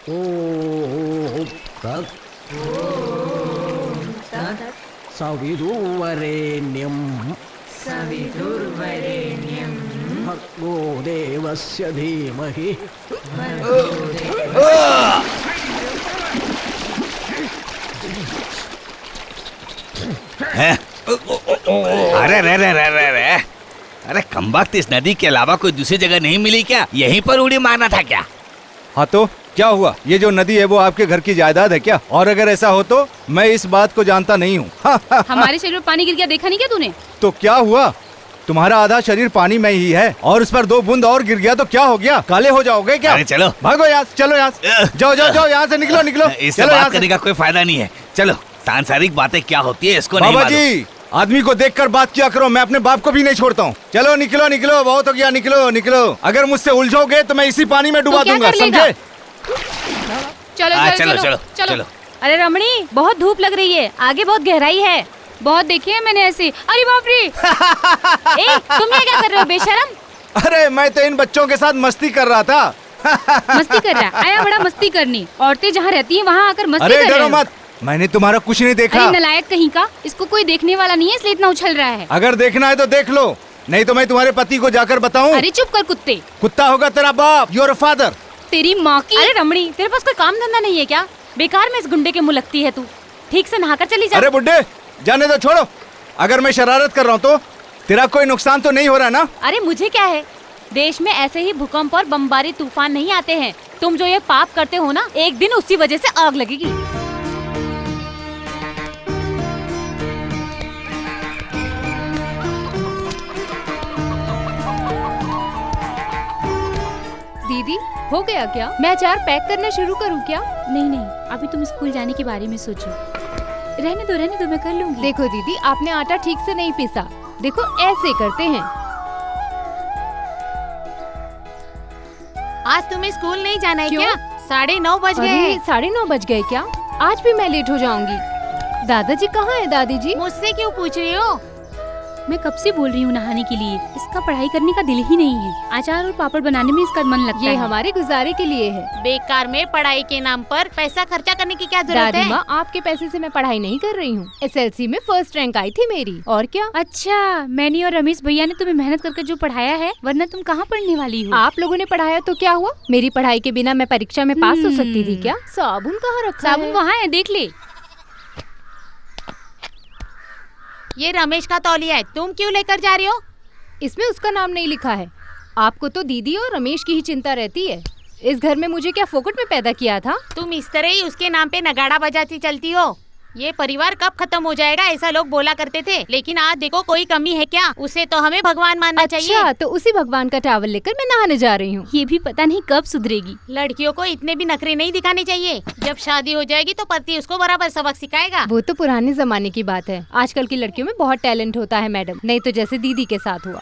ओम तत् सवितुर्वरेण्यं भर्गो देवस्य धीमहि। अरे रे रे रे रे रे, अरे कमबख्त, इस नदी के अलावा कोई दूसरी जगह नहीं मिली क्या? यहीं पर उड़ी मारना था क्या? हाँ तो क्या हुआ? ये जो नदी है वो आपके घर की जायदाद है क्या? और अगर ऐसा हो तो मैं इस बात को जानता नहीं हूँ। हमारे शरीर में पानी गिर गया, देखा नहीं क्या तूने? तो क्या हुआ? तुम्हारा आधा शरीर पानी में ही है और उस पर 2 बूंद और गिर गया तो क्या हो गया? काले हो जाओगे क्या? अरे चलो भागो यहाँ से, चलो यहाँ से, जाओ जाओ जाओ यहाँ से, निकलो निकलो। इससे बात करने का कोई फायदा नहीं है। चलो, सांसारिक बातें क्या होती है इसको नहीं बाबा मालूम। जी, आदमी को देखकर बात किया करो, मैं अपने बाप को भी नहीं छोड़ता हूँ। चलो निकलो निकलो, बहुत हो गया, निकलो निकलो। अगर मुझसे उलझोगे तो मैं इसी पानी में डुबा दूंगा, समझे? चलो चलो चलो चलो। अरे रमणी, बहुत धूप लग रही है, आगे बहुत गहराई है। बहुत देखे हैं मैंने ऐसे। अरे बाप रे! ए, तुम यहाँ क्या कर रहे हो बेशरम? अरे मैं तो इन बच्चों के साथ मस्ती कर रहा था। मस्ती कर रहा है, आया बड़ा मस्ती करनी। औरतें जहाँ रहती हैं वहाँ आकर मस्ती अरे कर रहे डरो हो। मत, मैंने तुम्हारा कुछ नहीं देखा। अरे नलायक कहीं का, इसको कोई देखने वाला नहीं है इसलिए इतना उछल रहा है। अगर देखना है तो देख लो, नहीं तो मैं तुम्हारे पति को जाकर बताऊं। अरे चुप कर कुत्ते। कुत्ता होगा तेरा बाप, योर फादर। तेरी माँ की। अरे रमणी, तेरे पास कोई काम धंधा नहीं है क्या? बेकार में इस गुंडे के मुँह लगती है तू। ठीक से नहाकर चली जा। अरे बुड्ढे, जाने दो, छोड़ो। अगर मैं शरारत कर रहा हूँ तो तेरा कोई नुकसान तो नहीं हो रहा ना? अरे मुझे क्या है, देश में ऐसे ही भूकंप और बमबारी तूफान नहीं आते हैं। तुम जो ये पाप करते हो ना, एक दिन उसी वजह से आग लगेगी। दीदी, हो गया क्या? मैं अचार पैक करना शुरू करूँ क्या? नहीं, अभी तुम स्कूल जाने के बारे में सोचो। रहने दो, मैं कर लूंगी। देखो दीदी, आपने आटा ठीक से नहीं पीसा। देखो ऐसे करते हैं। आज तुम्हें स्कूल नहीं जाना है क्यों? क्या? 9:30 बज गए। अरे 9:30 बज गए क्या? आज भी मैं लेट हो जाऊंगी। दादाजी कहाँ है? दादी जी मुझसे क्यों पूछ रही हो? मैं कब से बोल रही हूँ नहाने के लिए। इसका पढ़ाई करने का दिल ही नहीं है। अचार और पापड़ बनाने में इसका मन लगता है। ये हमारे गुजारे के लिए है। बेकार में पढ़ाई के नाम पर पैसा खर्चा करने की क्या जरूरत दादी है? माँ, आपके पैसे से मैं पढ़ाई नहीं कर रही हूँ। SLC में फर्स्ट रैंक आई थी मेरी, और क्या? अच्छा, मैंने और रमेश भैया ने तुम्हें मेहनत करके जो पढ़ाया है, वरना तुम कहाँ पढ़ने वाली हो? आप लोगों ने पढ़ाया तो क्या हुआ? मेरी पढ़ाई के बिना मैं परीक्षा में पास हो सकती थी क्या? साबुन कहाँ रखा साबुन है? वहाँ है, देख ले। ये रमेश का तौलिया है, तुम क्यों लेकर जा रही हो? इसमें उसका नाम नहीं लिखा है। आपको तो दीदी और रमेश की ही चिंता रहती है। इस घर में मुझे क्या फोकट में पैदा किया था? तुम इस तरह ही उसके नाम पे नगाड़ा बजाती चलती हो। ये परिवार कब खत्म हो जाएगा ऐसा लोग बोला करते थे, लेकिन आज देखो कोई कमी है क्या? उसे तो हमें भगवान मानना चाहिए। अच्छा, तो उसी भगवान का टावल लेकर मैं नहाने जा रही हूँ। ये भी पता नहीं कब सुधरेगी। लड़कियों को इतने भी नखरे नहीं दिखाने चाहिए। जब शादी हो जाएगी तो पति उसको बराबर सबक सिखाएगा। वो तो पुराने जमाने की बात है। आजकल की लड़कियों में बहुत टैलेंट होता है मैडम, नहीं तो जैसे दीदी के साथ हुआ।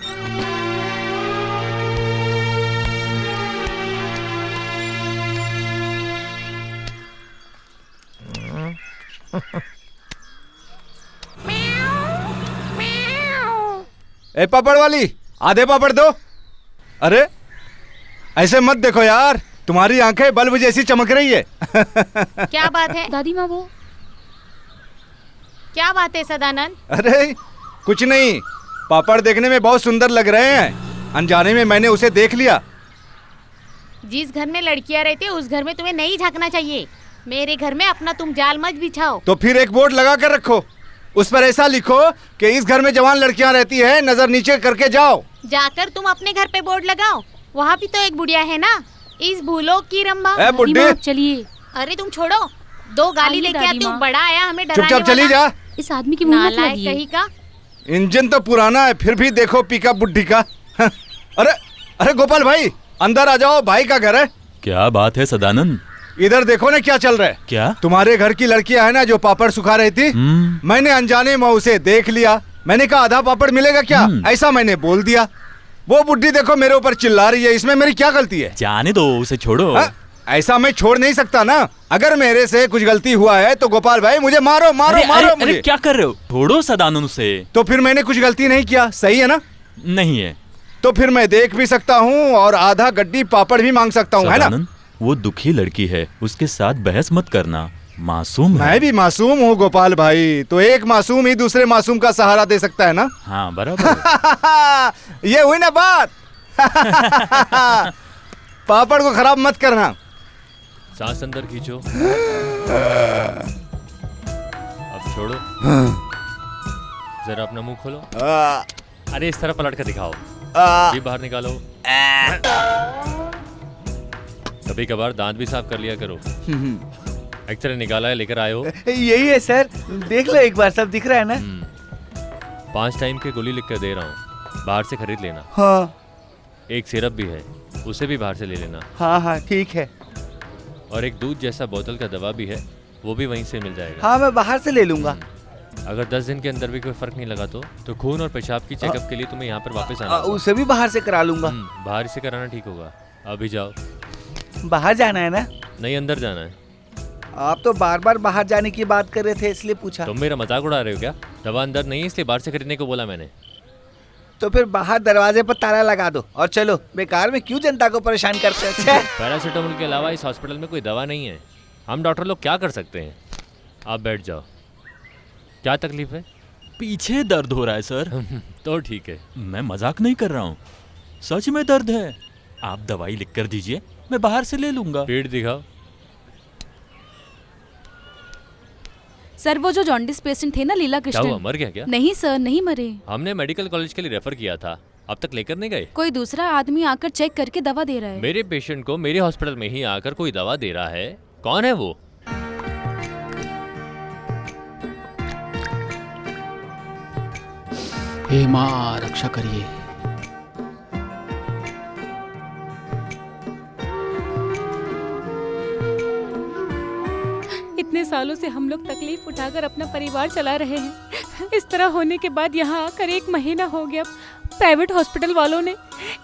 ए पापड़ वाली, आधे पापड़ दो। अरे ऐसे मत देखो यार, तुम्हारी आंखें बल्ब जैसी चमक रही है। क्या बात है दादी माँ, वो क्या बात है सदानंद? अरे कुछ नहीं, पापड़ देखने में बहुत सुंदर लग रहे हैं। अनजाने में मैंने उसे देख लिया। जिस घर में लड़कियां रहती है उस घर में तुम्हें नहीं झांकना चाहिए। मेरे घर में अपना तुम जाल मत बिछाओ। तो फिर एक बोर्ड लगा कर रखो, उस पर ऐसा लिखो कि इस घर में जवान लड़कियां रहती है, नजर नीचे करके जाओ। जाकर तुम अपने घर पे बोर्ड लगाओ, वहाँ भी तो एक बुढ़िया है ना, इस भूलोक की रंबा। ए बुड्ढे, दादी माँ, आप चलिए। अरे तुम छोड़ो, 2 गाली आइए लेके दादी आती हूँ। माँ। बड़ा आया हमें डराने चुपचाप चली वाला। जा। इस आदमी की मुँह मत नालायक लगिए। कहीं का। इंजन तो पुराना है, फिर भी देखो पिकअप बुड्ढी का। अरे अरे गोपाल भाई, अंदर आ जाओ, भाई का घर है। क्या बात है सदानंद? इधर देखो ना क्या चल रहा है। क्या? तुम्हारे घर की लड़कियां है ना जो पापड़ सुखा रही थी, मैंने अनजाने में उसे देख लिया। मैंने कहा आधा पापड़ मिलेगा क्या, ऐसा मैंने बोल दिया। वो बुड्ढी देखो मेरे ऊपर चिल्ला रही है, इसमें मेरी क्या गलती है? जाने दो, उसे छोड़ो। ऐसा मैं छोड़ नहीं सकता ना। अगर मेरे से कुछ गलती हुआ है तो गोपाल भाई मुझे मारो मारो अरे, मारो अरे, मुझे। अरे क्या कर रहे हो? छोड़ो सदानंद उसे। तो फिर मैंने कुछ गलती नहीं किया, सही है ना? नहीं है। तो फिर मैं देख भी सकता हूँ और आधा गड्डी पापड़ भी मांग सकता हूँ, है ना? सदानंद, वो दुखी लड़की है, उसके साथ बहस मत करना, मासूम है। मैं भी मासूम हूँ गोपाल भाई, तो एक मासूम ही दूसरे मासूम का सहारा दे सकता है ना। हाँ बराबर। ये हुई ना बात। पापड़ को खराब मत करना। सांस अंदर खींचो। अब छोड़ो। जरा अपना मुंह खोलो। अरे इस तरह पलट कर दिखाओ। जी बाहर निकालो। कभी कभार दांत भी साफ कर लिया करो। एक्सरे निकाला है, लेकर आए हो? यही है सर, देख लो एक बार, सब दिख रहा है ना। 5 टाइम की गोली लिख कर दे रहा हूँ, बाहर से खरीद लेना। हाँ एक सिरप भी है, उसे भी बाहर से ले लेना। हाँ हाँ ठीक है। और एक दूध जैसा बोतल का दवा भी है, वो भी वहीं से मिल जाएगा। हाँ मैं बाहर से ले लूंगा। अगर 10 दिन के अंदर भी कोई फर्क नहीं लगा तो खून और पेशाब की चेकअप के लिए तुम्हें यहाँ पर वापस आना होगा। उसे भी बाहर से करा लूंगा। बाहर से कराना ठीक होगा। अभी जाओ। बाहर जाना है ना? नहीं, अंदर जाना है। आप तो बार बार बाहर जाने की बात कर रहे थे, इसलिए पूछा। तुम मेरा मजाक उड़ा रहे हो क्या? दवा अंदर नहीं है, इसलिए बाहर से खरीदने को बोला मैंने। तो फिर बाहर दरवाजे पर ताला लगा दो और चलो, बेकार में क्यों जनता को परेशान करते हैं। पैरासीटामोल के अलावा इस हॉस्पिटल में कोई दवा नहीं है। हम डॉक्टर लोग क्या कर सकते हैं? आप बैठ जाओ। क्या तकलीफ है? पीछे दर्द हो रहा है सर। तो ठीक है। मैं मजाक नहीं कर रहा हूँ, सच में दर्द है। आप दवाई लिख कर दीजिए, मैं बाहर से ले लूंगा। पेट दिखाओ। सर वो जो जॉन्डिस पेशेंट थे ना, लीला क्या हुआ, कृष्णन। मर गया क्या? नहीं सर, नहीं मरे। हमने मेडिकल कॉलेज के लिए रेफर किया था, अब तक लेकर नहीं गए। कोई दूसरा आदमी आकर चेक करके दवा दे रहा है। मेरे पेशेंट को मेरे हॉस्पिटल में ही आकर कोई दवा दे रहा है? कौन है वो? हे माँ रक्षा करिए। इतने सालों से हम लोग तकलीफ उठाकर अपना परिवार चला रहे हैं। इस तरह होने के बाद यहाँ आकर 1 महीना हो गया, प्राइवेट हॉस्पिटल वालों ने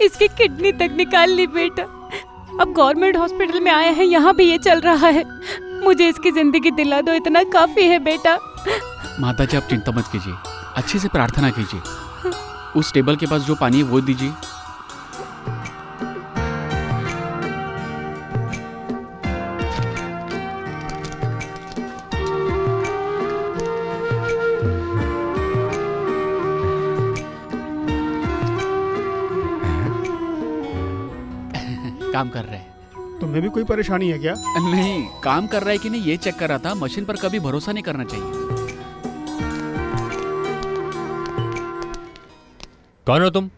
इसकी किडनी तक निकाल ली बेटा। अब गवर्नमेंट हॉस्पिटल में आए हैं, यहाँ भी ये चल रहा है। मुझे इसकी जिंदगी दिला दो, इतना काफी है बेटा। माता जी आप चिंता मत कीजिए, अच्छे से प्रार्थना कीजिए। उस टेबल के पास जो पानी है वो दीजिए। काम कर रहे हैं। तुम्हें भी कोई परेशानी है क्या? नहीं, काम कर रहा है कि नहीं ये चेक कर रहा था। मशीन पर कभी भरोसा नहीं करना चाहिए। कौन हो तुम?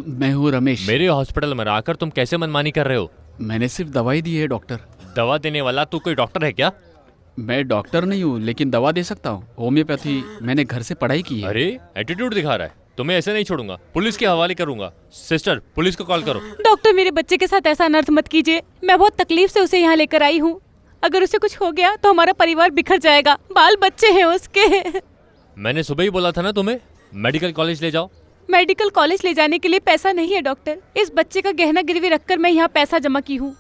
मैं हूँ रमेश। मेरे हॉस्पिटल में आकर तुम कैसे मनमानी कर रहे हो? मैंने सिर्फ दवाई दी है डॉक्टर। दवा देने वाला तू कोई डॉक्टर है क्या? मैं डॉक्टर नहीं हूँ, लेकिन दवा दे सकता हूँ। होम्योपैथी मैंने घर से पढ़ाई की है। अरे एटीट्यूड दिखा रहा है। तुम्हें ऐसे नहीं छोड़ूंगा, पुलिस के हवाले करूंगा। सिस्टर, पुलिस को कॉल करो। डॉक्टर मेरे बच्चे के साथ ऐसा अनर्थ मत कीजिए। मैं बहुत तकलीफ से उसे यहाँ लेकर आई हूँ। अगर उसे कुछ हो गया तो हमारा परिवार बिखर जाएगा। बाल बच्चे हैं उसके। मैंने सुबह ही बोला था ना तुम्हें, मेडिकल कॉलेज ले जाओ। मेडिकल कॉलेज ले जाने के लिए पैसा नहीं है डॉक्टर। इस बच्चे का गहना गिरवी रखकर मैं यहाँ पैसा जमा की हूँ।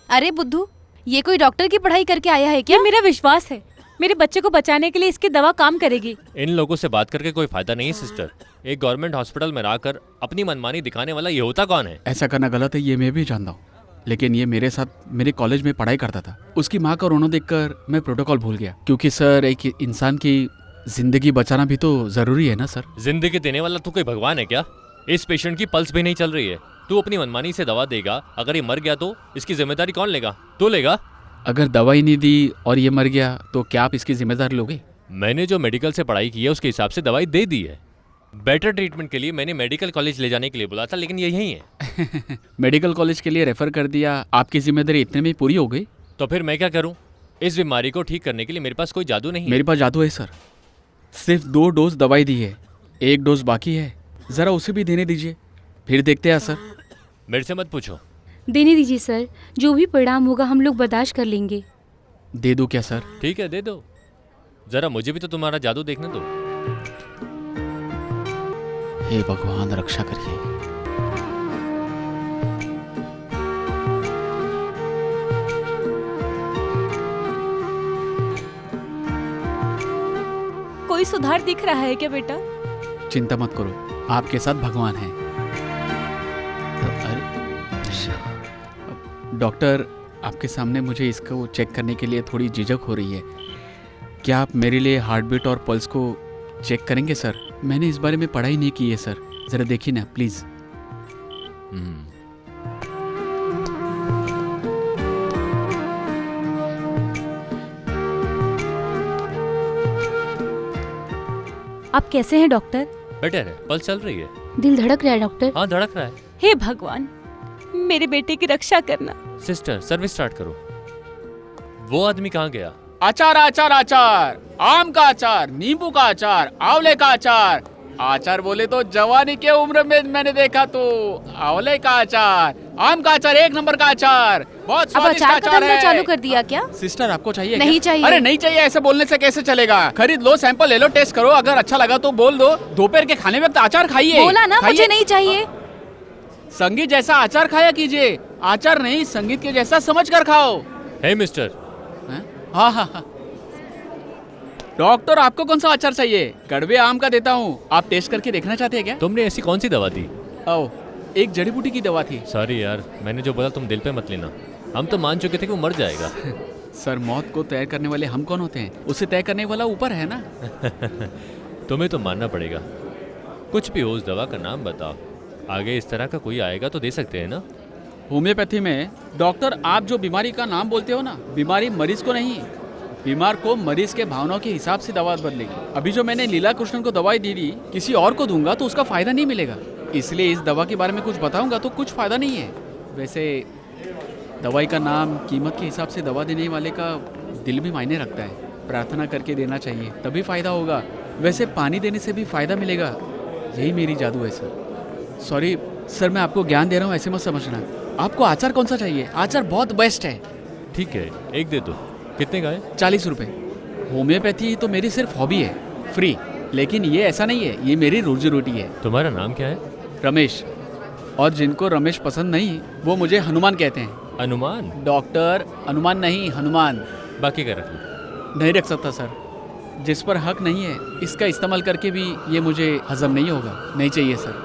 अरे बुद्धू, ये कोई डॉक्टर की पढ़ाई करके आया है क्या? ये मेरा विश्वास है, मेरे बच्चे को बचाने के लिए इसकी दवा काम करेगी। इन लोगों से बात करके कोई फायदा नहीं है सिस्टर। एक गवर्नमेंट हॉस्पिटल में आकर अपनी मनमानी दिखाने वाला ये होता कौन है? ऐसा करना गलत है, ये मैं भी जानता हूँ, लेकिन ये मेरे साथ मेरे कॉलेज में पढ़ाई करता था। उसकी माँ का रोना देखकर मैं प्रोटोकॉल भूल गया, क्योंकि सर एक इंसान की जिंदगी बचाना भी तो जरूरी है ना सर। जिंदगी देने वाला तू कोई भगवान है क्या? इस पेशेंट की पल्स भी नहीं चल रही है, तू अपनी मनमानी से दवा देगा। अगर ये मर गया तो इसकी जिम्मेदारी कौन लेगा? तू लेगा? अगर दवाई नहीं दी और ये मर गया तो क्या आप इसकी जिम्मेदारी लोगे? मैंने जो मेडिकल से पढ़ाई की है उसके हिसाब से दवाई दे दी है। बेटर ट्रीटमेंट के लिए मैंने मेडिकल कॉलेज ले जाने के लिए बोला था, लेकिन ये यही है। मेडिकल कॉलेज के लिए रेफर कर दिया, आपकी जिम्मेदारी इतने में पूरी हो गई? तो फिर मैं क्या करूं? इस बीमारी को ठीक करने के लिए मेरे पास कोई जादू नहीं है। मेरे पास जादू है सर। सिर्फ 2 डोज दवाई दी है, 1 डोज बाकी है। जरा उसे भी देने दीजिए, फिर देखते हैं सर। मेरे से मत पूछो। देने दीजिए सर, जो भी परिणाम होगा हम लोग बर्दाश्त कर लेंगे। दे दो क्या सर? ठीक है, दे दो। जरा मुझे भी तो तुम्हारा जादू देखने दो। हे भगवान रक्षा करिए। कोई सुधार दिख रहा है क्या बेटा? चिंता मत करो, आपके साथ भगवान है। डॉक्टर, आपके सामने मुझे इसको चेक करने के लिए थोड़ी झिझक हो रही है। क्या आप मेरे लिए हार्ट बीट और पल्स को चेक करेंगे सर? मैंने इस बारे में पढ़ाई नहीं की है सर, ज़रा देखिए ना प्लीज़। आप कैसे हैं डॉक्टर? बेटर है, पल्स चल रही है। दिल धड़क रहा है डॉक्टर। हाँ धड़क रहा है। हे भगवान, मेरे बेटे की रक्षा करना। सिस्टर सर्विस स्टार्ट करो। वो आदमी कहाँ गया? अचार अचार अचार, आम का अचार, नींबू का अचार, आंवले का अचार। अचार बोले तो जवानी के उम्र में मैंने देखा तो आंवले का अचार, आम का अचार, एक नंबर का अचार, बहुत अब स्वादिष्ट अचार अचार का धंधा है। चालू कर दिया क्या? सिस्टर आपको चाहिए नहीं क्या? चाहिए। अरे नहीं चाहिए ऐसे बोलने से कैसे चलेगा? खरीद लो, सैंपल ले लो, टेस्ट करो, अगर अच्छा लगा तो बोल दो। दोपहर के खाने में तो अचार खाइए। बोला ना मुझे नहीं चाहिए। संगीत जैसा अचार खाया कीजिए, अचार नहीं संगीत के जैसा समझ कर खाओ। हे मिस्टर। हाँ हाँ हाँ। डॉक्टर आपको कौन सा अचार चाहिए? कड़वे आम का देता हूँ, आप टेस्ट करके देखना चाहते हैं क्या? तुमने ऐसी कौन सी दवा दी? ओ, एक जड़ी बूटी की दवा थी। सॉरी यार, मैंने जो बोला तुम दिल पे मत लेना। हम तो मान चुके थे कि वो मर जाएगा। सर, मौत को तय करने वाले हम कौन होते हैं? उसे तय करने वाला ऊपर है ना। तुम्हें तो मानना पड़ेगा। कुछ भी हो, उस दवा का नाम बताओ। आगे इस तरह का कोई आएगा तो दे सकते हैं ना। होम्योपैथी में डॉक्टर आप जो बीमारी का नाम बोलते हो ना, बीमारी मरीज को नहीं, बीमार को मरीज के भावनाओं के हिसाब से दवा बदलेगी। अभी जो मैंने लीला कृष्णन को दवाई दी थी, किसी और को दूंगा तो उसका फायदा नहीं मिलेगा। इसलिए इस दवा के बारे में कुछ बताऊंगा तो कुछ फायदा नहीं है। वैसे दवाई का नाम, कीमत के हिसाब से दवा देने वाले का दिल भी मायने रखता है। प्रार्थना करके देना चाहिए, तभी फायदा होगा। वैसे पानी देने से भी फायदा मिलेगा। यही मेरी जादू है सर। सॉरी सर, मैं आपको ज्ञान दे रहा हूँ, ऐसे मत समझना। आपको आचार कौन सा चाहिए? आचार बहुत बेस्ट है। ठीक है, एक दे दो। कितने का है? 40 रुपये। होम्योपैथी तो मेरी सिर्फ हॉबी है, फ्री। लेकिन ये ऐसा नहीं है, ये मेरी रोजी रोटी है। तुम्हारा नाम क्या है? रमेश। और जिनको रमेश पसंद नहीं वो मुझे हनुमान कहते हैं। अनुमान? डॉक्टर, अनुमान नहीं, हनुमान। बाकी का रख लो। नहीं रख सकता सर, जिस पर हक नहीं है इसका इस्तेमाल करके भी ये मुझे हजम नहीं होगा। नहीं चाहिए सर।